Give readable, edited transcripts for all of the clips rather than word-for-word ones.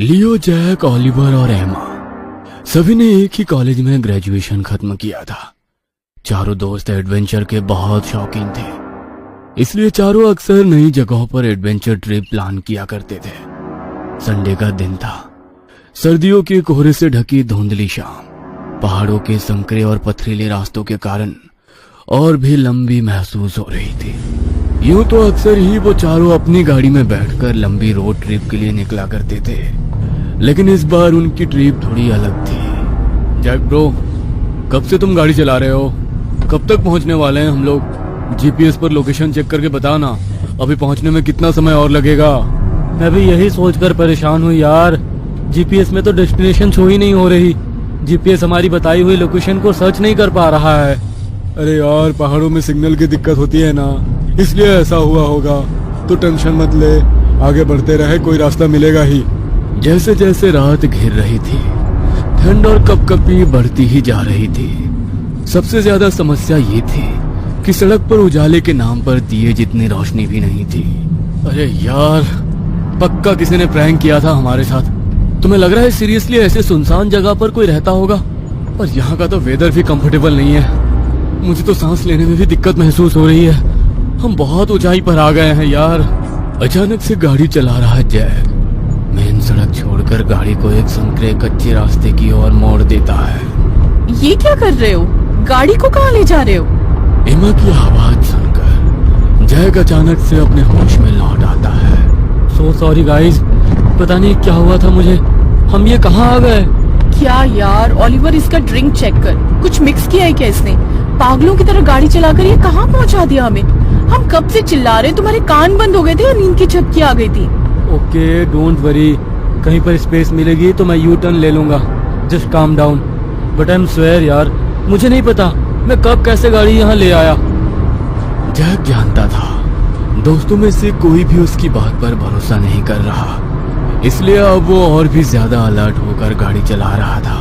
लियो, Jack, Oliver और एमा सभी ने एक ही कॉलेज में ग्रेजुएशन खत्म किया था। चारों दोस्त एडवेंचर के बहुत शौकीन थे, इसलिए चारों अक्सर नई जगहों पर एडवेंचर ट्रिप प्लान किया करते थे। संडे का दिन था। सर्दियों के कोहरे से ढकी धुंधली शाम पहाड़ों के संकरे और पथरीले रास्तों के कारण और भी लंबी महसूस हो रही थी। यूं तो अक्सर ही वो चारों अपनी गाड़ी में बैठकर लंबी रोड ट्रिप के लिए निकला करते थे, लेकिन इस बार उनकी ट्रिप थोड़ी अलग थी। जैक ब्रो, कब से तुम गाड़ी चला रहे हो? कब तक पहुंचने वाले हैं हम लोग? जीपीएस पर लोकेशन चेक करके बताओ ना, अभी पहुंचने में कितना समय और लगेगा? मैं भी यही सोचकर परेशान हूँ यार। जीपीएस में तो डेस्टिनेशन शो ही नहीं हो रही। जीपीएस हमारी बताई हुई लोकेशन को सर्च नहीं कर पा रहा है। अरे यार, पहाड़ों में सिग्नल की दिक्कत होती है ना, इसलिए ऐसा हुआ होगा। तो टेंशन मत ले, आगे बढ़ते रहे, कोई रास्ता मिलेगा ही। जैसे जैसे रात घिर रही थी, ठंड और कपकपी बढ़ती ही जा रही थी। सबसे ज्यादा समस्या ये थी कि सड़क पर उजाले के नाम पर दिए जितनी रोशनी भी नहीं थी। अरे यार, पक्का किसी ने प्रैंक किया था हमारे साथ। तुम्हें लग रहा है सीरियसली ऐसे सुनसान जगह पर कोई रहता होगा? और यहाँ का तो वेदर भी कंफर्टेबल नहीं है। मुझे तो सांस लेने में भी दिक्कत महसूस हो रही है। हम बहुत ऊंचाई पर आ गए हैं यार। अचानक से गाड़ी चला रहा जैक मेन सड़क छोड़कर गाड़ी को एक संकरे कच्चे रास्ते की ओर मोड़ देता है। ये क्या कर रहे हो? गाड़ी को कहाँ ले जा रहे हो? एमा की आवाज सुनकर जैक अचानक से अपने होश में लौट आता है। सो सॉरी गाइस, पता नहीं क्या हुआ था मुझे। हम ये कहाँ आ गए? क्या यार ओलिवर, इसका ड्रिंक चेक कर। कुछ मिक्स किया है क्या इसने? पागलों की तरह गाड़ी चलाकर ये कहाँ पहुँचा दिया हमें। हम कब से चिल्ला रहे, तुम्हारे कान बंद हो गए थे और नींद की झपकी आ गई थी। ओके, डोंट वरी, कहीं पर स्पेस मिलेगी तो मैं यू टर्न ले लूंगा। Just calm down. But I am swear यार, मुझे नहीं पता मैं कब कैसे गाड़ी यहाँ ले आया। जैक जानता था दोस्तों में से कोई भी उसकी बात पर भरोसा नहीं कर रहा, इसलिए अब वो और भी ज्यादा अलर्ट होकर गाड़ी चला रहा था।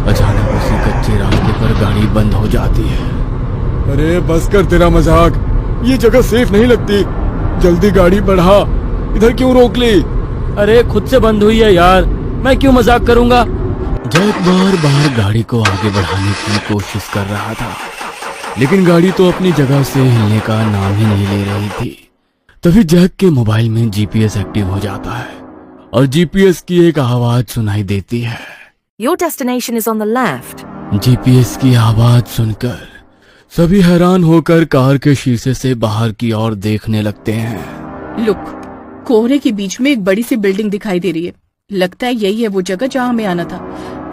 अचानक उसी कच्चे रास्ते पर गाड़ी बंद हो जाती है। अरे बस कर तेरा मजाक, ये जगह सेफ नहीं लगती। जल्दी गाड़ी बढ़ा, इधर क्यों रोक ली? अरे खुद से बंद हुई है यार, मैं क्यों मजाक करूंगा। जैक बार बार गाड़ी को आगे बढ़ाने की कोशिश कर रहा था, लेकिन गाड़ी तो अपनी जगह से हिलने का नाम ही नहीं ले रही थी। तभी जैक के मोबाइल में जीपीएस एक्टिव हो जाता है और जीपीएस की एक आवाज सुनाई देती है। Your destination is on the left. GPS की आवाज सुनकर सभी हैरान होकर कार के शीशे से बाहर की ओर देखने लगते हैं। लुक, कोहरे के बीच में एक बड़ी सी बिल्डिंग दिखाई दे रही है। लगता है यही है वो जगह जहाँ हमें आना था,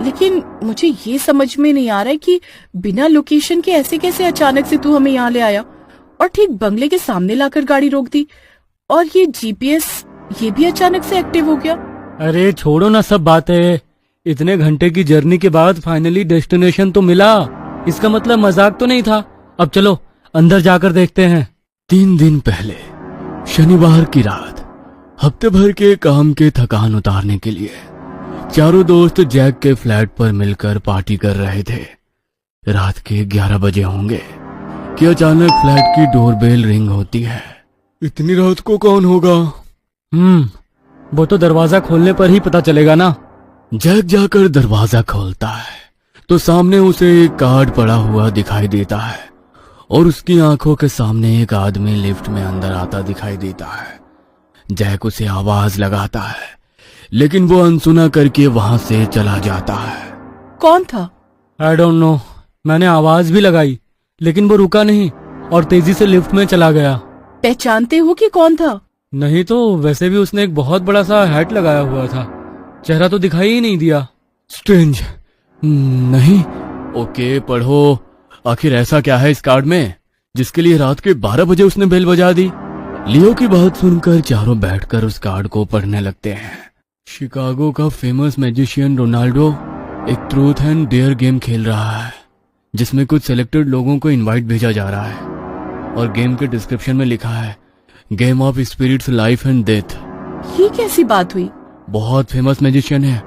लेकिन मुझे ये समझ में नहीं आ रहा है कि बिना लोकेशन के ऐसे कैसे अचानक से तू हमें यहाँ ले आया और ठीक बंगले के सामने लाकर गाड़ी रोक दी, और ये जीपीएस ये भी अचानक से एक्टिव हो गया। अरे छोड़ो ना सब बातें। इतने घंटे की जर्नी के बाद फाइनली डेस्टिनेशन तो मिला। इसका मतलब मजाक तो नहीं था। अब चलो अंदर जाकर देखते हैं। 3 दिन पहले शनिवार की रात, हफ्ते भर के काम के थकान उतारने के लिए चारों दोस्त जैक के फ्लैट पर मिलकर पार्टी कर रहे थे। रात के 11 बजे होंगे कि अचानक फ्लैट की डोरबेल रिंग होती है। इतनी रात को कौन होगा? वो तो दरवाजा खोलने पर ही पता चलेगा ना। जैक जाकर दरवाजा खोलता है तो सामने उसे एक कार्ड पड़ा हुआ दिखाई देता है और उसकी आंखों के सामने एक आदमी लिफ्ट में अंदर आता दिखाई देता है। जैक उसे आवाज लगाता है, लेकिन वो अनसुना करके वहां से चला जाता है। कौन था? I don't know. मैंने आवाज भी लगाई, लेकिन वो रुका नहीं और तेजी से लिफ्ट में चला गया। पहचानते हो कि कौन था? नहीं तो वैसे भी उसने एक बहुत बड़ा सा हैट लगाया हुआ था, चेहरा तो दिखाई ही नहीं दिया। स्ट्रेंज। नहीं। ओके, पढ़ो, आखिर ऐसा क्या है इस कार्ड में जिसके लिए रात के 12 बजे उसने बेल बजा दी? लियो की बात सुनकर चारों बैठकर उस कार्ड को पढ़ने लगते हैं। शिकागो का फेमस मैजिशियन रोनाल्डो एक ट्रूथ एंड डेयर गेम खेल रहा है, जिसमें कुछ सिलेक्टेड लोगों को इनवाइट भेजा जा रहा है, और गेम के डिस्क्रिप्शन में लिखा है game of spirits, life and death. ये कैसी बात हुई? बहुत फेमस मैजिशियन है,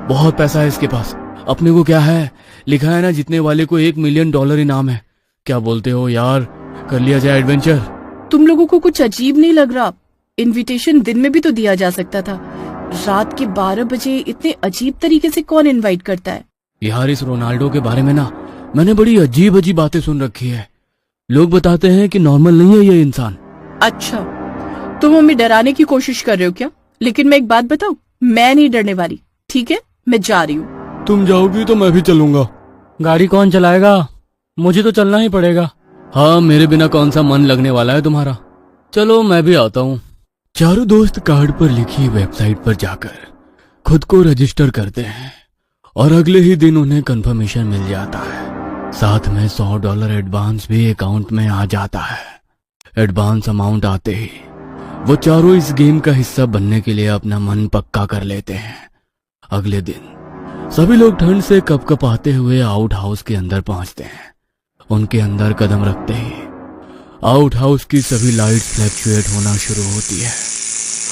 बहुत पैसा है इसके पास। अपने को क्या है, लिखा है ना जीतने वाले को $1 मिलियन इनाम है। क्या बोलते हो यार, कर लिया जाए एडवेंचर? तुम लोगों को कुछ अजीब नहीं लग रहा? इनविटेशन दिन में भी तो दिया जा सकता था। रात के 12 बजे इतने अजीब तरीके से कौन इनवाइट करता है? यार इस रोनाल्डो के बारे में ना मैंने बड़ी अजीब अजीब बातें सुन रखी है। लोग बताते हैं कि नॉर्मल नहीं है ये इंसान। अच्छा, तुम हमें डराने की कोशिश कर रहे हो क्या? लेकिन मैं एक बात बताऊं, मैं नहीं डरने वाली। ठीक है, मैं जा रही हूँ। तुम जाओगी तो मैं भी चलूंगा। गाड़ी कौन चलाएगा? मुझे तो चलना ही पड़ेगा। हाँ, मेरे बिना कौन सा मन लगने वाला है तुम्हारा। चलो मैं भी आता हूँ। चारों दोस्त कार्ड पर लिखी वेबसाइट पर जाकर खुद को रजिस्टर करते हैं और अगले ही दिन उन्हें कंफर्मेशन मिल जाता है। साथ में $100 एडवांस भी अकाउंट में आ जाता है। एडवांस अमाउंट आते ही वो चारों इस गेम का हिस्सा बनने के लिए अपना मन पक्का कर लेते हैं। अगले दिन सभी लोग ठंड से कपकपाते हुए आउट हाउस के अंदर पहुंचते हैं। उनके अंदर कदम रखते ही आउट हाउस की सभी लाइट्स फ्लैक्चुएट होना शुरू होती है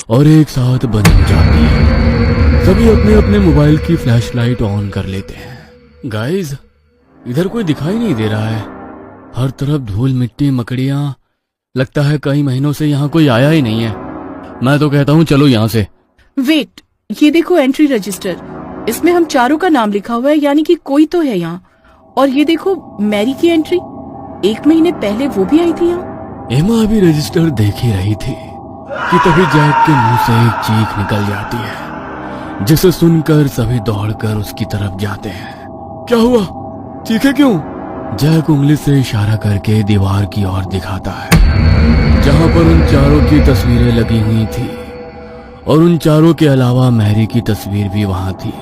और एक साथ बंद हो जाती है। सभी अपने अपने मोबाइल की फ्लैश लाइट ऑन कर लेते हैं। गाइस, इधर कोई दिखाई नहीं दे रहा है। हर तरफ धूल मिट्टी मकड़ियां। लगता है कई महीनों से यहाँ कोई आया ही नहीं है। मैं तो कहता हूँ चलो यहाँ से। वेट, ये देखो एंट्री रजिस्टर। इसमें हम चारों का नाम लिखा हुआ है, यानी कि कोई तो है यहाँ। और ये देखो मैरी की एंट्री, 1 महीने पहले वो भी आई थी यहाँ। एमा अभी रजिस्टर देख ही रही थी कि तभी जैक के मुंह से एक चीख निकल जाती है, जिसे सुनकर सभी दौड़कर उसकी तरफ जाते हैं। क्या हुआ? चीखे क्यों? जैक उंगली से इशारा करके दीवार की ओर दिखाता है जहां पर उन चारों की तस्वीरें लगी हुई थी और उन चारों के अलावा मैरी की तस्वीर भी वहां थी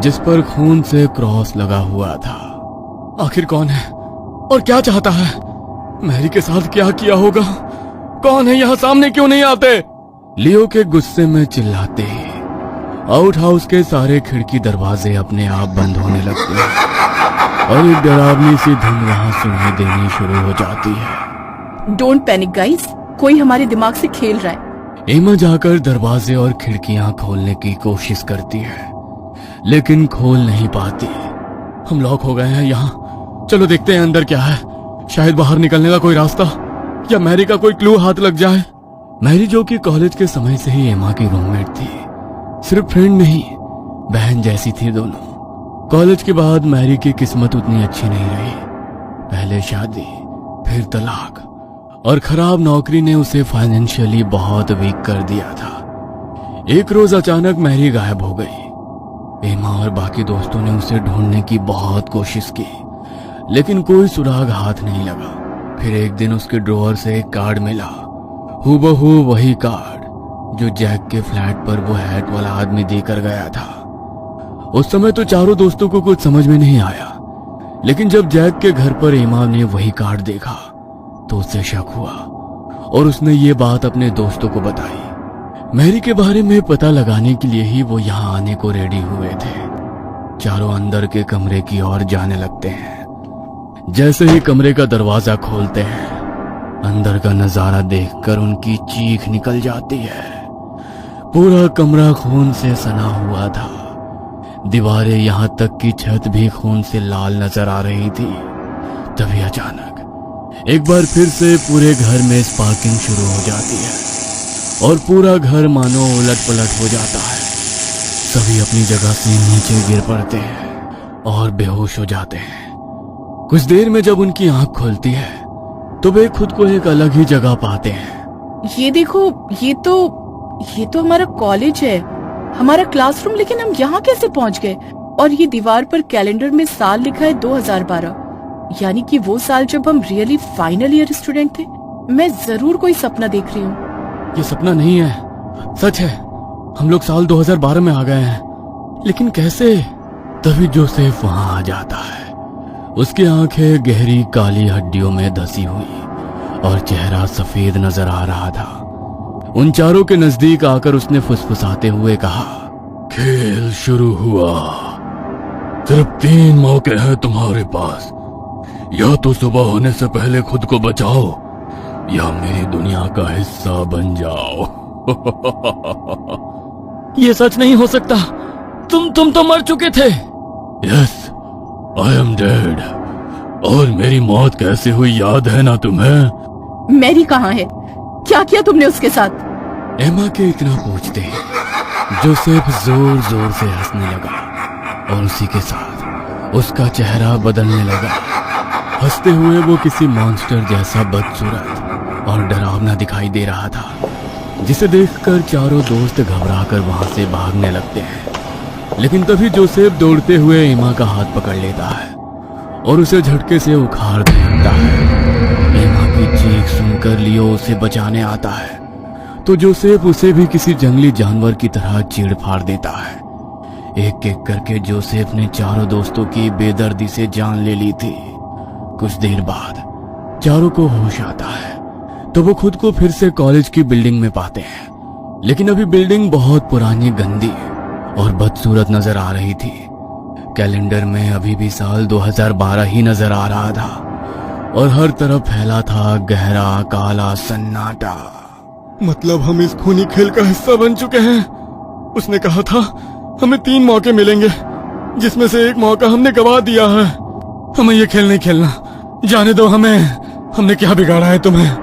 जिस पर खून से क्रॉस लगा हुआ था। आखिर कौन है और क्या चाहता है? मैरी के साथ क्या किया होगा? कौन है यहाँ? सामने क्यों नहीं आते? लियो के गुस्से में चिल्लाते ही आउट हाउस के सारे खिड़की दरवाजे अपने आप बंद होने लगते हैं और एक डरावनी सी धुन वहां सुनाई देनी शुरू हो जाती है। डोंट पैनिक गाइस, कोई हमारे दिमाग से खेल रहा है। एमा जाकर दरवाजे और खिड़कियां खोलने की कोशिश करती है लेकिन खोल नहीं पाती। हम लॉक हो गए हैं यहाँ। चलो देखते हैं अंदर क्या है। शायद बाहर निकलने का कोई रास्ता या मैरी का कोई क्लू हाथ लग जाए। मैरी, जो कि कॉलेज के समय से ही एमा की रूममेट थी, सिर्फ फ्रेंड नहीं बहन जैसी थी दोनों। कॉलेज के बाद मैरी की किस्मत उतनी अच्छी नहीं रही। पहले शादी, फिर तलाक और खराब नौकरी ने उसे फाइनेंशियली बहुत वीक कर दिया था। एक रोज अचानक मैरी गायब हो गई। एमा और बाकी दोस्तों ने उसे ढूंढने की बहुत कोशिश की लेकिन कोई सुराग हाथ नहीं लगा। फिर एक दिन उसके ड्रॉअर से एक कार्ड मिला, हूबहू वही कार्ड जो जैक के फ्लैट पर वो हैट वाला आदमी देकर गया था। उस समय तो चारों दोस्तों को कुछ समझ में नहीं आया लेकिन जब जैक के घर पर एमा ने वही कार्ड देखा तो उससे शक हुआ और उसने ये बात अपने दोस्तों को बताई। मैरी के बारे में पता लगाने के लिए ही वो यहाँ आने को रेडी हुए थे। चारों अंदर के कमरे की ओर जाने लगते हैं। जैसे ही कमरे का दरवाजा खोलते हैं, अंदर का नजारा देखकर उनकी चीख निकल जाती है। पूरा कमरा खून से सना हुआ था। दीवारें यहाँ तक कि छत भी खून से लाल नजर आ रही थी। तभी अचानक एक बार फिर से पूरे घर में स्पार्किंग शुरू हो जाती है और पूरा घर मानो उलट पलट हो जाता है। सभी अपनी जगह से नीचे गिर पड़ते हैं और बेहोश हो जाते हैं। कुछ देर में जब उनकी आंख खुलती है तो वे खुद को एक अलग ही जगह पाते हैं। ये देखो, ये तो हमारा कॉलेज है, हमारा क्लासरूम। लेकिन हम यहाँ कैसे पहुँच गए? और ये दीवार पर कैलेंडर में साल लिखा है 2012, यानी कि वो साल जब हम रियली फाइनल ईयर स्टूडेंट थे। मैं जरूर कोई सपना देख रही हूँ। ये सपना नहीं है, सच है। हम लोग साल 2012 में आ गए हैं। लेकिन कैसे? तभी जोसेफ वहां आ जाता है। उसकी आंखें गहरी काली हड्डियों में धसी हुई और चेहरा सफेद नजर आ रहा था। उन चारों के नजदीक आकर उसने फुसफुसाते हुए कहा, खेल शुरू हुआ। सिर्फ 3 मौके हैं तुम्हारे पास। या तो सुबह होने से पहले खुद को बचाओ या मेरी दुनिया का हिस्सा बन जाओ। ये सच नहीं हो सकता। तुम तो मर चुके थे। Yes, I am dead. और मेरी मौत कैसे हुई याद है ना तुम्हें? मैरी कहाँ है? क्या किया तुमने उसके साथ? एमा के इतना पूछते ही जोसेफ जोर जोर से हंसने लगा और उसी के साथ उसका चेहरा बदलने लगा। हंसते हुए वो किसी मॉन्स्टर जैसा बदसूरत और डरावना दिखाई दे रहा था, जिसे देखकर चारों दोस्त घबराकर वहां से भागने लगते हैं। लेकिन तभी जोसेफ दौड़ते हुए एमा का हाथ पकड़ लेता है और उसे झटके से उखाड़ देता है। एमा की चीख सुनकर लियो उसे बचाने आता है तो जोसेफ उसे भी किसी जंगली जानवर की तरह चीड़-फाड़ देता है। एक एक करके जोसेफ ने चारों दोस्तों की बेदर्दी से जान ले ली थी। कुछ देर बाद चारों को होश आता है तो वो खुद को फिर से कॉलेज की बिल्डिंग में पाते हैं। लेकिन अभी बिल्डिंग बहुत पुरानी, गंदी और बदसूरत नजर आ रही थी। कैलेंडर में अभी भी साल 2012 ही नजर आ रहा था और हर तरफ फैला था गहरा काला सन्नाटा। मतलब हम इस खूनी खेल का हिस्सा बन चुके हैं। उसने कहा था हमें 3 मौके मिलेंगे, जिसमें से एक मौका हमने गवा दिया है। हमें ये खेल नहीं खेलना, जाने दो हमें। हमने क्या बिगाड़ा है तुम्हें?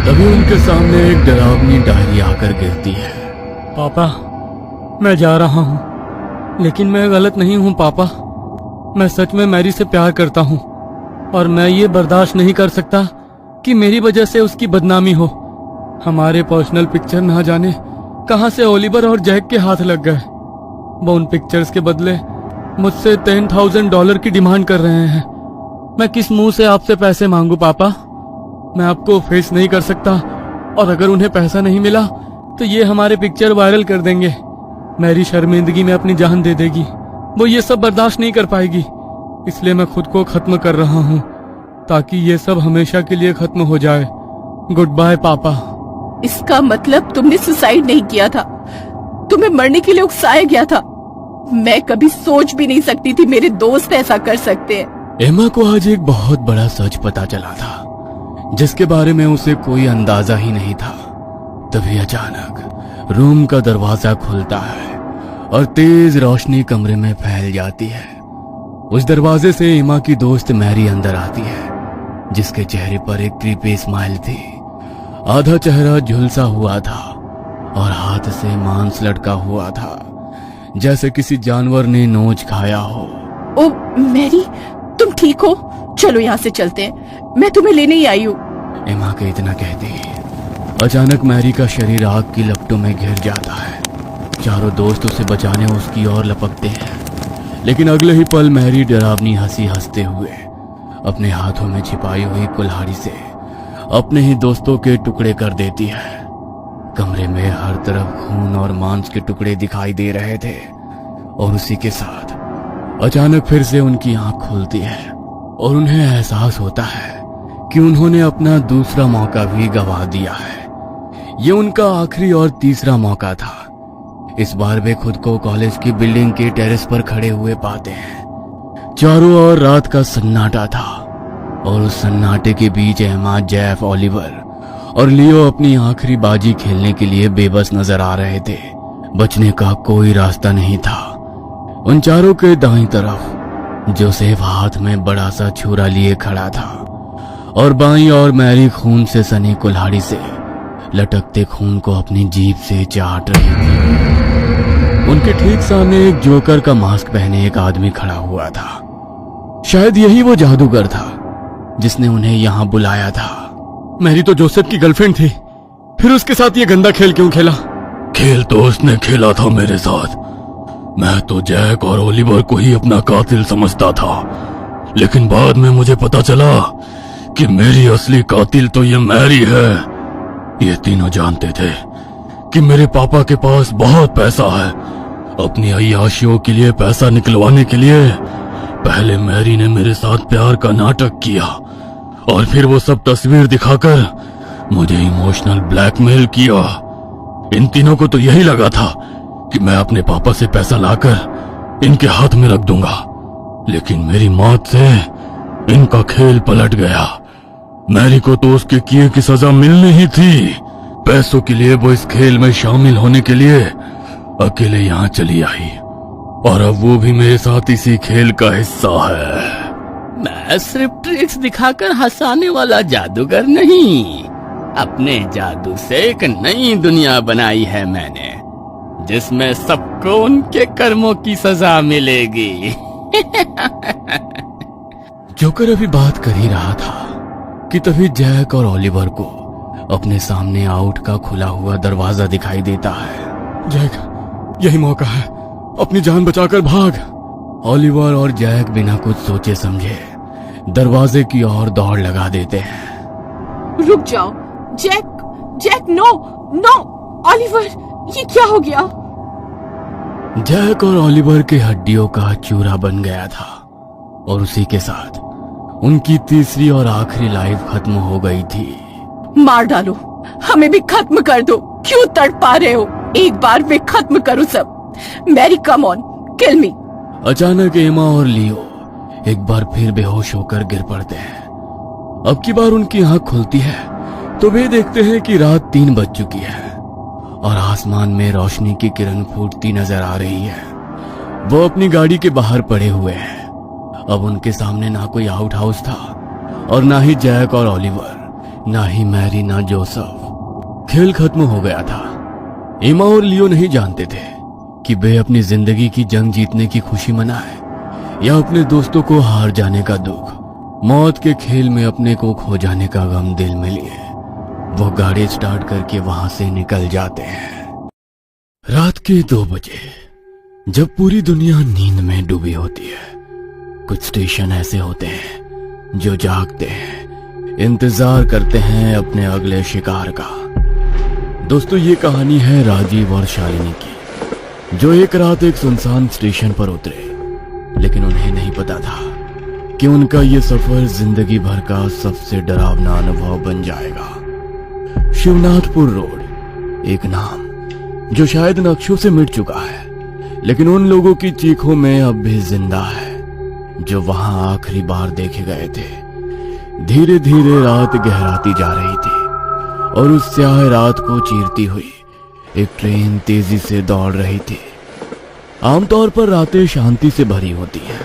तभी उनके सामने एक डरावनी डायरी आकर गिरती है। पापा, मैं जा रहा हूँ, लेकिन मैं गलत नहीं हूँ पापा। मैं सच में मैरी से प्यार करता हूँ और मैं ये बर्दाश्त नहीं कर सकता कि मेरी वजह से उसकी बदनामी हो। हमारे पर्सनल पिक्चर ना जाने कहां से ओलिवर और जैक के हाथ लग गए। वो उन पिक्चर्स के बदले मुझसे $10,000 की डिमांड कर रहे हैं। मैं किस मुंह से आपसे पैसे मांगू पापा? मैं आपको फेस नहीं कर सकता और अगर उन्हें पैसा नहीं मिला तो ये हमारे पिक्चर वायरल कर देंगे। मेरी शर्मिंदगी में अपनी जान दे देगी। वो ये सब बर्दाश्त नहीं कर पाएगी। इसलिए मैं खुद को खत्म कर रहा हूँ ताकि ये सब हमेशा के लिए खत्म हो जाए। गुड बाय पापा। इसका मतलब तुमने सुसाइड नहीं किया था, तुम्हें मरने के लिए उकसाया गया था। मैं कभी सोच भी नहीं सकती थी मेरे दोस्त ऐसा कर सकते हैं। एमा को आज एक बहुत बड़ा सच पता चला था, जिसके बारे में उसे कोई अंदाजा ही नहीं था। तभी अचानक रूम का दरवाजा खुलता है और तेज रोशनी कमरे में फैल जाती है। उस दरवाजे से एमा की दोस्त मैरी अंदर आती है, जिसके चेहरे पर एक क्रीपी स्माइल थी। आधा चेहरा झुलसा हुआ था और हाथ से मांस लटका हुआ था, जैसे किसी जानवर ने नोच खाया हो। ओ मैरी, तुम ठीक हो? चलो यहाँ से चलते हैं, मैं तुम्हें लेने ही आई हूँ। एमा के इतना कहते ही अचानक मैरी का शरीर आग की लपटों में घिर जाता है। चारों दोस्त उसे बचाने उसकी ओर लपकते हैं, लेकिन अगले ही पल मैरी डरावनी हंसी हंसते हुए अपने हाथों में छिपाई हुई कुल्हाड़ी से अपने ही दोस्तों के टुकड़े कर देती है। कमरे में हर तरफ खून और मांस के टुकड़े दिखाई दे रहे थे और उसी के साथ अचानक फिर से उनकी आंख खुलती है और उन्हें एहसास होता है कि उन्होंने अपना दूसरा मौका भी गवा दिया है। ये उनका आखिरी और तीसरा मौका था। इस बार वे खुद को कॉलेज की बिल्डिंग के टेरेस पर खड़े हुए पाते हैं। चारों ओर रात का सन्नाटा था और उस सन्नाटे के बीच एमा, जेफ, ओलिवर और लियो अपनी आखिरी बाजी खेलने के लिए बेबस नजर आ रहे थे। बचने का कोई रास्ता नहीं था। उन चारों के दाईं तरफ जोसेफ हाथ में बड़ा सा छुरा लिए खड़ा था और बाईं ओर मैरी खून से सनी कुल्हाड़ी से लटकते खून को अपनी जीभ से चाट रही थी। उनके ठीक सामने एक जोकर का मास्क पहने एक आदमी खड़ा हुआ था। शायद यही वो जादूगर था जिसने उन्हें यहाँ बुलाया था। मैरी तो जोसेफ की गर्लफ्रेंड थी, फिर उसके साथ ये गंदा खेल क्यों खेला? खेल तो उसने खेला था मेरे साथ। मैं तो जैक और ओलिवर को ही अपना कातिल समझता था, लेकिन बाद में मुझे पता चला कि मेरी असली कातिल तो ये मैरी है। ये तीनों जानते थे कि मेरे पापा के पास बहुत पैसा है। अपनी अय्याशियों के लिए पैसा निकलवाने के लिए पहले मैरी ने मेरे साथ प्यार का नाटक किया और फिर वो सब तस्वीर दिखाकर मुझे इमोशनल ब्लैकमेल किया। इन तीनों को तो यही लगा था कि मैं अपने पापा से पैसा लाकर इनके हाथ में रख दूंगा, लेकिन मेरी मौत से इनका खेल पलट गया। मैरी को तो उसके किए की सजा मिलनी ही थी। पैसों के लिए वो इस खेल में शामिल होने के लिए अकेले यहाँ चली आई और अब वो भी मेरे साथ इसी खेल का हिस्सा है। मैं सिर्फ ट्रिक्स दिखाकर हंसाने वाला जादूगर नहीं, अपने जादू से एक नई दुनिया बनाई है मैंने, जिसमें सबको उनके कर्मों की सजा मिलेगी। जोकर अभी बात कर ही रहा था कि तभी जैक और ओलिवर को अपने सामने आउट का खुला हुआ दरवाजा दिखाई देता है। जैक, यही मौका है, अपनी जान बचाकर भाग। ओलिवर और जैक बिना कुछ सोचे समझे दरवाजे की ओर दौड़ लगा देते हैं। रुक जाओ Jack, Jack no no, Oliver ये क्या हो गया? जैक और ओलिवर के हड्डियों का चूरा बन गया था और उसी के साथ उनकी तीसरी और आखिरी लाइफ खत्म हो गई थी। मार डालो, हमें भी खत्म कर दो। क्यों तड़पा रहे हो? एक बार में खत्म करो सब। मैरी कम ऑन, किल मी। अचानक एमा और लियो एक बार फिर बेहोश होकर गिर पड़ते हैं। अब की बार उनकी आंख खुलती है तो वे देखते हैं कि रात 3 बज चुकी है और आसमान में रोशनी की किरण फूटती नजर आ रही है। वो अपनी गाड़ी के बाहर पड़े हुए हैं। अब उनके सामने ना कोई आउट हाउस था और ना ही जैक और ओलिवर, ना ही मैरी, ना जोसेफ। खेल खत्म हो गया था। एमा और लियो नहीं जानते थे कि वे अपनी जिंदगी की जंग जीतने की खुशी मनाए या अपने दोस्तों को हार जाने का दुख, मौत के खेल में अपने को खो जाने का गम दिल में लिए वो गाड़ी स्टार्ट करके वहां से निकल जाते हैं। रात के 2 बजे जब पूरी दुनिया नींद में डूबी होती है, कुछ स्टेशन ऐसे होते हैं जो जागते हैं, इंतजार करते हैं अपने अगले शिकार का। दोस्तों, ये कहानी है राजीव और शालिनी की, जो एक रात एक सुनसान स्टेशन पर उतरे, लेकिन उन्हें नहीं पता था कि उनका ये सफर जिंदगी भर का सबसे डरावना अनुभव बन जाएगा। शिवनाथपुर रोड, एक नाम जो शायद नक्शों से मिट चुका है, लेकिन उन लोगों की चीखों में अब भी जिंदा है जो वहां आखिरी बार देखे गए थे। धीरे धीरे रात गहराती जा रही थी और उस स्याह रात को चीरती हुई एक ट्रेन तेजी से दौड़ रही थी। आमतौर पर रातें शांति से भरी होती हैं,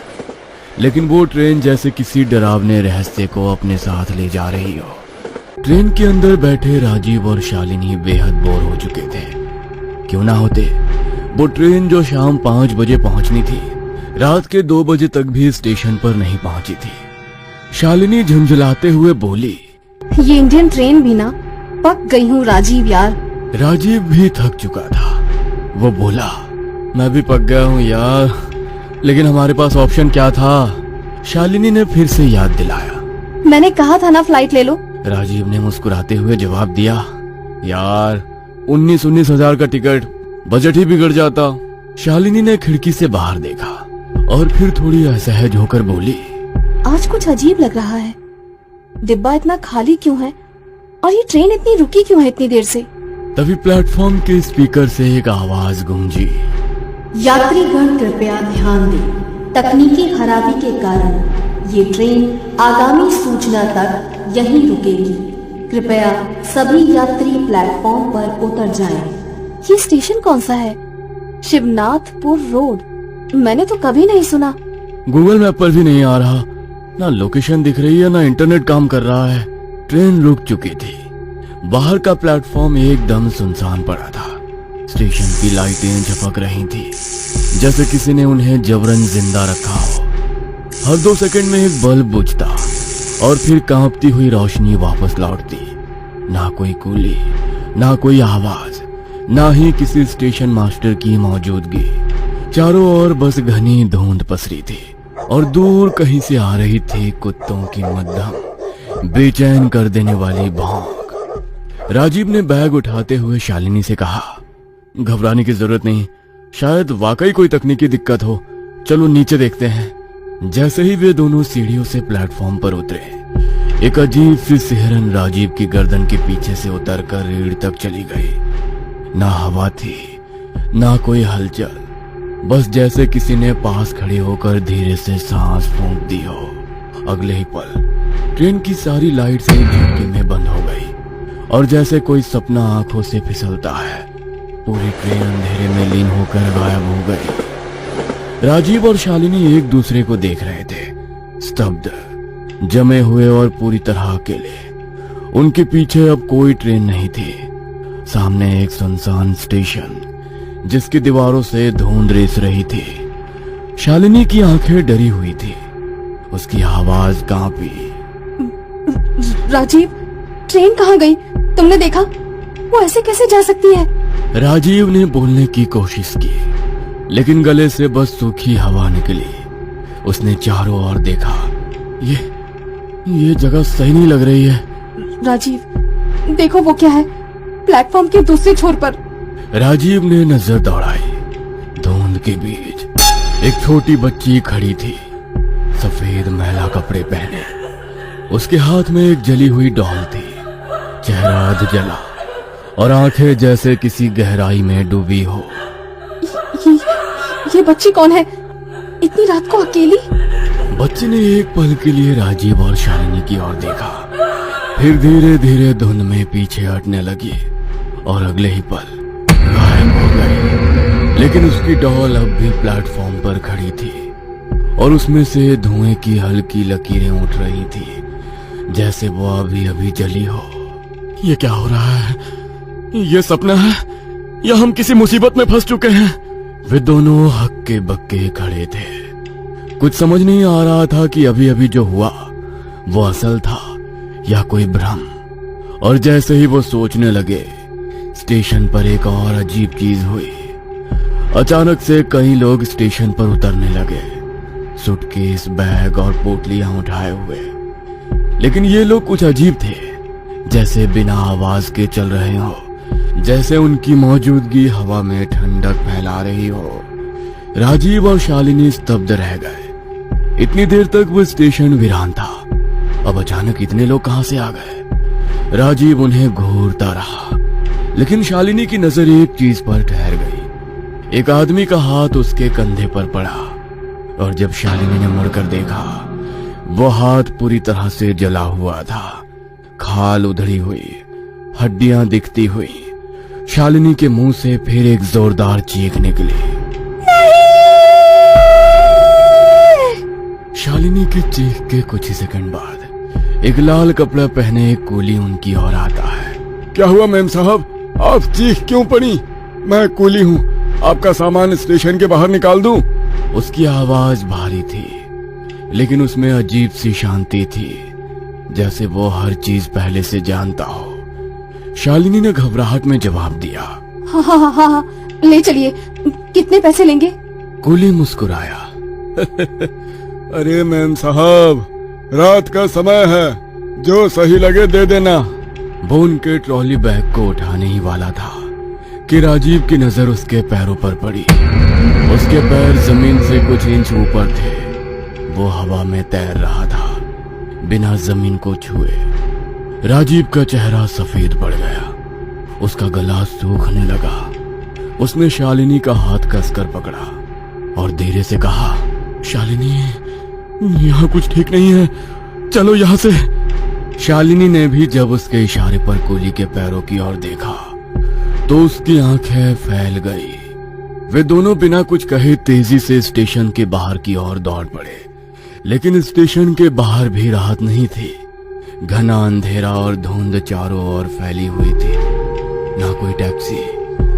लेकिन वो ट्रेन जैसे किसी डरावने रहस्य को अपने साथ ले जा रही हो। ट्रेन के अंदर बैठे राजीव और शालिनी बेहद बोर हो चुके थे। क्यों ना होते, वो ट्रेन जो शाम 5 बजे पहुंचनी थी, रात के 2 बजे तक भी स्टेशन पर नहीं पहुंची थी। शालिनी झुंझलाते हुए बोली, ये इंडियन ट्रेन भी ना, पक गई हूँ राजीव यार। राजीव भी थक चुका था। वो बोला, मैं भी पक गया हूँ यार, लेकिन हमारे पास ऑप्शन क्या था? शालिनी ने फिर से याद दिलाया। मैंने कहा था ना फ्लाइट ले लो। राजीव ने मुस्कुराते हुए जवाब दिया, यार 19 हजार का टिकट, बजट ही बिगड़ जाता। शालिनी ने खिड़की से बाहर देखा और फिर थोड़ी असहज होकर बोली, आज कुछ अजीब लग रहा है। डिब्बा इतना खाली क्यों है और ये ट्रेन इतनी रुकी क्यों है इतनी देर से? तभी प्लेटफॉर्म के स्पीकर से एक आवाज गूंजी, यात्रीगण कृपया ध्यान दें, तकनीकी खराबी के कारण ये ट्रेन आगामी सूचना तक यहीं रुकेगी। कृपया सभी यात्री प्लेटफॉर्म पर उतर जाएं। ये स्टेशन कौन सा है? शिवनाथपुर रोड, मैंने तो कभी नहीं सुना। गूगल मैप पर भी नहीं आ रहा, ना लोकेशन दिख रही है, ना इंटरनेट काम कर रहा है। ट्रेन रुक चुकी थी। बाहर का प्लेटफॉर्म एकदम सुनसान पड़ा था। स्टेशन की लाइटें झपक रही थी, जैसे किसी ने उन्हें जबरन जिंदा रखा हो। हर 2 सेकंड में एक बल्ब बुझता और फिर कांपती हुई रोशनी वापस लौटती। ना कोई कूली, ना कोई आवाज, ना ही किसी स्टेशन मास्टर की मौजूदगी। चारों ओर बस घनी धुंध पसरी थी और दूर कहीं से आ रही थी कुत्तों की मध्यम बेचैन कर देने वाली भौंक। राजीव ने बैग उठाते हुए शालिनी से कहा, घबराने की जरूरत नहीं, शायद वाकई कोई तकनीकी दिक्कत हो, चलो नीचे देखते हैं। जैसे ही वे दोनों सीढ़ियों से प्लेटफॉर्म पर उतरे, एक अजीब सी सिहरन राजीव की गर्दन के पीछे से उतरकर रीढ़ तक चली गई। ना हवा थी, ना कोई हलचल, बस जैसे किसी ने पास खड़े होकर धीरे से सांस फूंक दी हो। अगले ही पल ट्रेन की सारी लाइट्स एक झटके में बंद हो गई और जैसे कोई सपना आंखों से फिसलता है, पूरी ट्रेन अंधेरे में लीन होकर गायब हो गई। राजीव और शालिनी एक दूसरे को देख रहे थे, स्तब्ध, जमे हुए और पूरी तरह अकेले। उनके पीछे अब कोई ट्रेन नहीं थी। सामने एक सुनसान स्टेशन, जिसकी दीवारों से धुंध रिस रही थी। शालिनी की आंखें डरी हुई थी, उसकी आवाज कांपी। राजीव, ट्रेन कहाँ गई? तुमने देखा? वो ऐसे कैसे जा सकती है? राजीव ने बोलने की कोशिश की, लेकिन गले से बस सूखी हवा निकली। उसने चारों ओर देखा। ये जगह सही नहीं लग रही है। राजीव, देखो वो क्या है, प्लेटफॉर्म के दूसरे छोर पर। राजीव ने नजर दौड़ाई। धुंध के बीच एक छोटी बच्ची खड़ी थी, सफेद मैला कपड़े पहने। उसके हाथ में एक जली हुई डॉल थी, चेहरा अध जला और आंखें जैसे किसी गहराई में डूबी हो। ये बच्ची कौन है? इतनी रात को अकेली? बच्ची ने एक पल के लिए राजीव और शालिनी की ओर देखा, फिर धीरे धीरे धुंध में पीछे हटने लगी और अगले ही पल गायब हो गई। लेकिन उसकी डॉल अब भी प्लेटफॉर्म पर खड़ी थी और उसमें से धुएं की हल्की लकीरें उठ रही थी, जैसे वो अभी अभी जली हो। ये क्या हो रहा है? ये सपना है या हम किसी मुसीबत में फंस चुके हैं? वे दोनों हक्के बक्के खड़े थे। कुछ समझ नहीं आ रहा था कि अभी अभी जो हुआ वो असल था या कोई भ्रम। और जैसे ही वो सोचने लगे, स्टेशन पर एक और अजीब चीज हुई। अचानक से कई लोग स्टेशन पर उतरने लगे, सूटकेस, बैग और पोटलियां उठाए हुए। लेकिन ये लोग कुछ अजीब थे, जैसे बिना आवाज के चल रहे हो, जैसे उनकी मौजूदगी हवा में ठंडक फैला रही हो। राजीव और शालिनी स्तब्ध रह गए। इतनी देर तक वो स्टेशन वीरान था, अब अचानक इतने लोग कहां से आ गए? राजीव उन्हें घूरता रहा, लेकिन शालिनी की नजर एक चीज पर ठहर गई। एक आदमी का हाथ उसके कंधे पर पड़ा और जब शालिनी ने मुड़कर देखा, वो हाथ पूरी तरह से जला हुआ था, खाल उधड़ी हुई, हड्डियां दिखती हुई। शालिनी के मुंह से फिर एक जोरदार चीख निकली। शालिनी की चीख के कुछ ही सेकंड बाद एक लाल कपड़ा पहने एक कूली उनकी ओर आता है। क्या हुआ मेम साहब, आप चीख क्यों पड़ी? मैं कूली हूँ, आपका सामान स्टेशन के बाहर निकाल दूं? उसकी आवाज भारी थी, लेकिन उसमें अजीब सी शांति थी, जैसे वो हर चीज पहले से जानता हो। शालिनी ने घबराहट में जवाब दिया, हाँ हाँ हाँ हाँ, ले चलिए। कितने पैसे लेंगे? कूली मुस्कुराया। अरे मैम साहब, रात का समय है, जो सही लगे दे देना। वो उनके ट्रॉली बैग को उठाने ही वाला था कि राजीव की नजर उसके पैरों पर पड़ी। उसके पैर जमीन से कुछ इंच ऊपर थे। वो हवा में तैर रहा था, बिना जमीन को छुए। राजीव का चेहरा सफेद पड़ गया, उसका गला सूखने लगा। उसने शालिनी का हाथ कसकर पकड़ा और धीरे से कहा, शालिनी, यहाँ कुछ ठीक नहीं है, चलो यहाँ से। शालिनी ने भी जब उसके इशारे पर कूली के पैरों की ओर देखा तो उसकी आंखें फैल गई। वे दोनों बिना कुछ कहे तेजी से स्टेशन के बाहर की ओर दौड़ पड़े। लेकिन स्टेशन के बाहर भी राहत नहीं थी। घना अंधेरा और धुंध चारों ओर फैली हुई थी। ना कोई टैक्सी,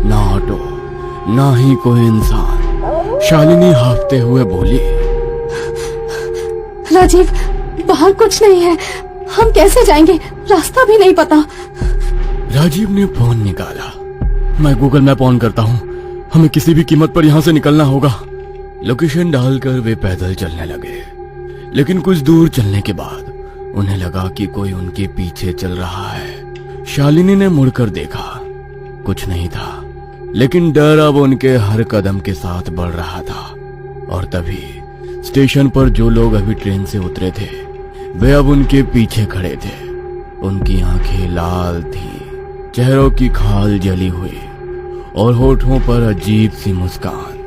ना ऑटो, ना ही कोई इंसान। शालिनी हाफते हुए बोली, राजीव, बाहर कुछ नहीं है, हम कैसे जाएंगे? रास्ता भी नहीं पता। राजीव ने फोन निकाला। मैं गूगल मैप ऑन करता हूँ, हमें किसी भी कीमत पर यहाँ से निकलना होगा। लोकेशन डालकर वे पैदल चलने लगे, लेकिन कुछ दूर चलने के बाद उन्हें लगा कि कोई उनके पीछे चल रहा है। शालिनी ने मुड़कर देखा, कुछ नहीं था, लेकिन डर अब उनके हर कदम के साथ बढ़ रहा था। और तभी स्टेशन पर जो लोग अभी ट्रेन से उतरे थे, वे अब उनके पीछे खड़े थे। उनकी आंखें लाल थी, चेहरों की खाल जली हुई और होठों पर अजीब सी मुस्कान।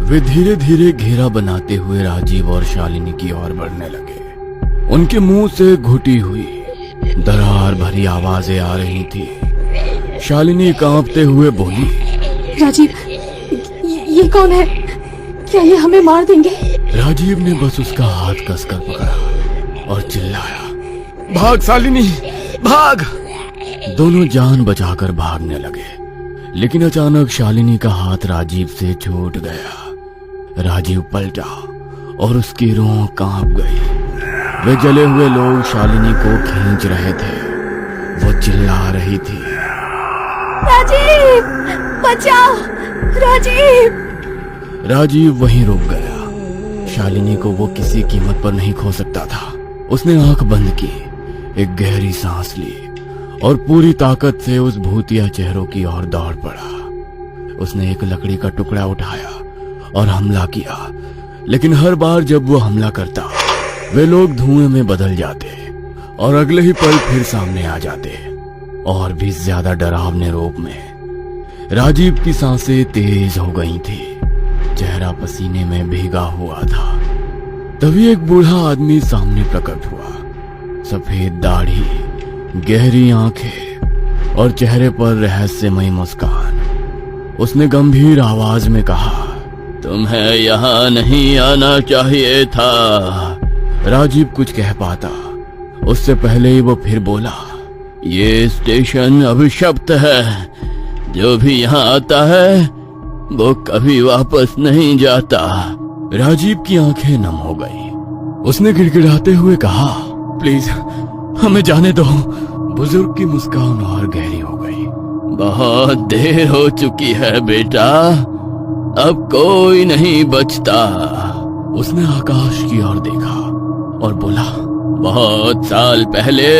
वे धीरे धीरे घेरा बनाते हुए राजीव और शालिनी की ओर बढ़ने लगे। उनके मुंह से घुटी हुई दरार भरी आवाजें आ रही थी। शालिनी कांपते हुए बोली, राजीव, ये कौन है? क्या ये हमें मार देंगे? राजीव ने बस उसका हाथ कसकर पकड़ा और चिल्लाया, भाग शालिनी, भाग। दोनों जान बचाकर भागने लगे, लेकिन अचानक शालिनी का हाथ राजीव से छूट गया। राजीव पलटा और उसकी रूह कांप गई। वे जले हुए लोग शालिनी को खींच रहे थे। वो चिल्ला रही थी, राजीव, बचाओ, राजीव। राजीव वहीं रुक गया। शालिनी को वो किसी कीमत पर नहीं खो सकता था। उसने आंख बंद की, एक गहरी सांस ली और पूरी ताकत से उस भूतिया चेहरों की ओर दौड़ पड़ा। उसने एक लकड़ी का टुकड़ा उठाया और हमला किया, लेकिन हर बार जब वो हमला करता वे लोग धुएं में बदल जाते और अगले ही पल फिर सामने आ जाते, और भी ज्यादा डरावने रूप में। राजीव की सांसें तेज हो गई थी, चेहरा पसीने में भीगा हुआ था। तभी एक बूढ़ा आदमी सामने प्रकट हुआ। सफेद दाढ़ी, गहरी आंखें और चेहरे पर रहस्यमयी मुस्कान। उसने गंभीर आवाज में कहा, तुम्हें यहाँ नहीं आना चाहिए था। राजीव कुछ कह पाता उससे पहले ही वो फिर बोला, ये स्टेशन अभिशप्त है। जो भी यहाँ आता है वो कभी वापस नहीं जाता। राजीव की आंखें नम हो गई। उसने गिड़गिड़ाते हुए कहा, प्लीज हमें जाने दो। बुजुर्ग की मुस्कान और गहरी हो गई। बहुत देर हो चुकी है बेटा, अब कोई नहीं बचता। उसने आकाश की ओर देखा और बोला, बहुत साल पहले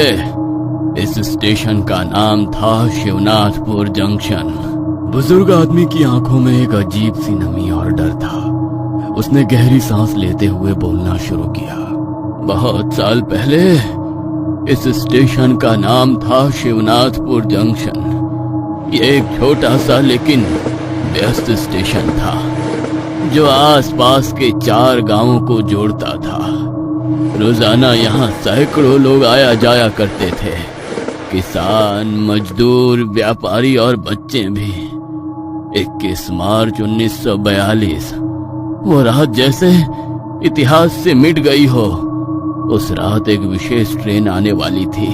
इस स्टेशन का नाम था शिवनाथपुर जंक्शन। बुजुर्ग आदमी की आंखों में एक अजीब सी नमी और डर था। उसने गहरी सांस लेते हुए बोलना शुरू किया, बहुत साल पहले इस स्टेशन का नाम था शिवनाथपुर जंक्शन। ये एक छोटा सा लेकिन व्यस्त स्टेशन था जो आसपास के 4 गांवों को जोड़ता था। रोजाना यहाँ सैकड़ों लोग आया जाया करते थे, किसान, मजदूर, व्यापारी और बच्चे भी। 21 मार्च 1942 वो रात जैसे इतिहास से मिट गई हो। उस रात एक विशेष ट्रेन आने वाली थी,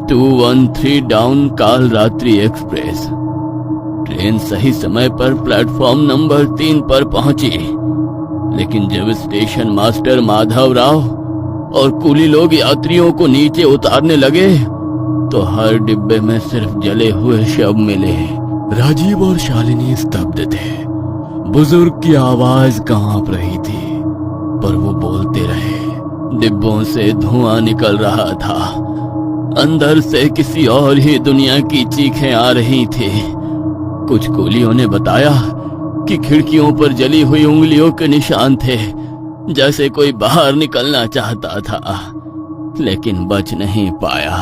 213 डाउन काल रात्रि एक्सप्रेस। ट्रेन सही समय पर प्लेटफॉर्म नंबर 3 पर पहुंची, लेकिन जब स्टेशन मास्टर माधव राव और कूली लोग यात्रियों को नीचे उतारने लगे तो हर डिब्बे में सिर्फ जले हुए शव मिले। राजीव और शालिनी स्तब्ध थे। बुजुर्ग की आवाज कांप रही थी, पर वो बोलते रहे। डिब्बों से धुआं निकल रहा था, अंदर से किसी और ही दुनिया की चीखें आ रही थी। कुछ कूलियों ने बताया कि खिड़कियों पर जली हुई उंगलियों के निशान थे, जैसे कोई बाहर निकलना चाहता था लेकिन बच नहीं पाया।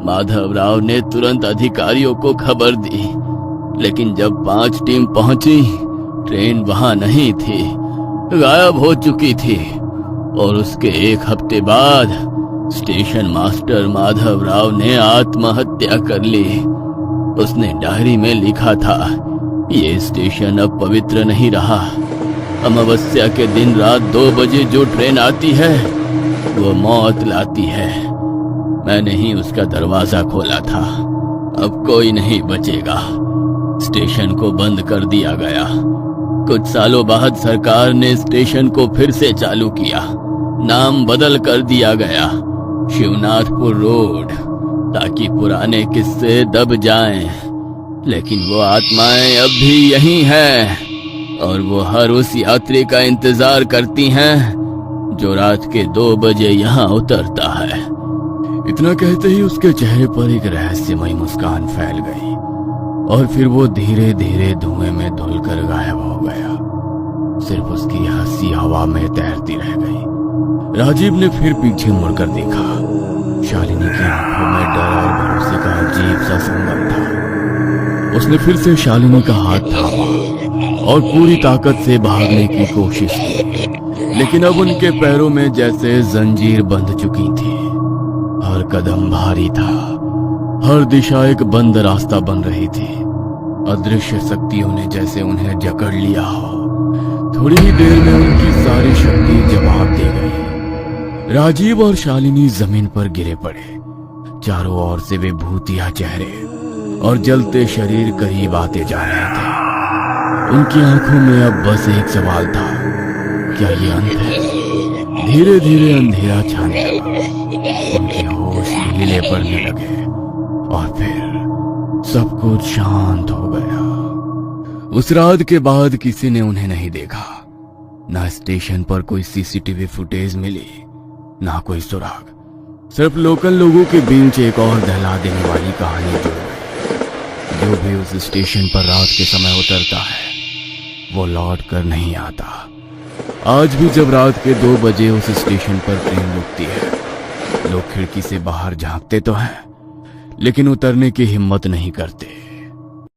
माधव राव ने तुरंत अधिकारियों को खबर दी, लेकिन जब 5 टीम पहुंची ट्रेन वहां नहीं थी, गायब हो चुकी थी। और उसके 1 हफ्ते बाद स्टेशन मास्टर माधव राव ने आत्महत्या कर ली। उसने डायरी में लिखा था, ये स्टेशन अब पवित्र नहीं रहा। अमावस्या के दिन रात 2 बजे जो ट्रेन आती है वो मौत लाती है। मैंने ही उसका दरवाजा खोला था। अब कोई नहीं बचेगा। स्टेशन को बंद कर दिया गया। कुछ सालों बाद सरकार ने स्टेशन को फिर से चालू किया। नाम बदल कर दिया गया, शिवनाथपुर रोड, ताकि पुराने किस्से दब जाएं। लेकिन वो आत्माएं अब भी यहीं हैं और वो हर उस यात्री का इंतजार करती हैं जो रात के 2 बजे यहाँ उतरता है। इतना कहते ही उसके चेहरे पर एक रहस्यमयी मुस्कान फैल गई और फिर वो धीरे धीरे धुएं में धुलकर गायब हो गया। सिर्फ उसकी हंसी हवा में तैरती रह गई। राजीव ने फिर पीछे मुड़कर देखा। शालिनी की आंखों में डर और भरोसे का अजीब सा संगम था। उसने फिर से शालिनी का हाथ थामा और पूरी ताकत से भागने की कोशिश की, लेकिन अब उनके पैरों में जैसे जंजीर बंध चुकी थी। हर कदम भारी था, हर दिशा एक बंद रास्ता बन रही थी। अदृश्य शक्तियों ने जैसे उन्हें जकड़ लिया हो। थोड़ी ही देर में उनकी सारी शक्ति जवाब दे गई। राजीव और शालिनी जमीन पर गिरे पड़े। चारों ओर से वे भूतिया चेहरे, और जलते शरीर करीब आते जा रहे थे। उनकी आंखों में अब बस एक सवाल था, क्या ये अंत है? धीरे धीरे अंधेरा छाने लगा, उनके होश ढीले पड़ने लगे और फिर सब कुछ शांत हो गया। उस रात के बाद किसी ने उन्हें नहीं देखा। ना स्टेशन पर कोई सीसीटीवी फुटेज मिली, ना कोई सुराग। सिर्फ लोकल लोगों के बीच एक और दहला देने वाली कहानी जुड़ गई। जो भी उस स्टेशन पर रात के समय उतरता है वो लौट कर नहीं आता। आज भी जब रात के 2 बजे उस स्टेशन पर ट्रेन रुकती है, लोग खिड़की से बाहर झांकते तो हैं, लेकिन उतरने की हिम्मत नहीं करते।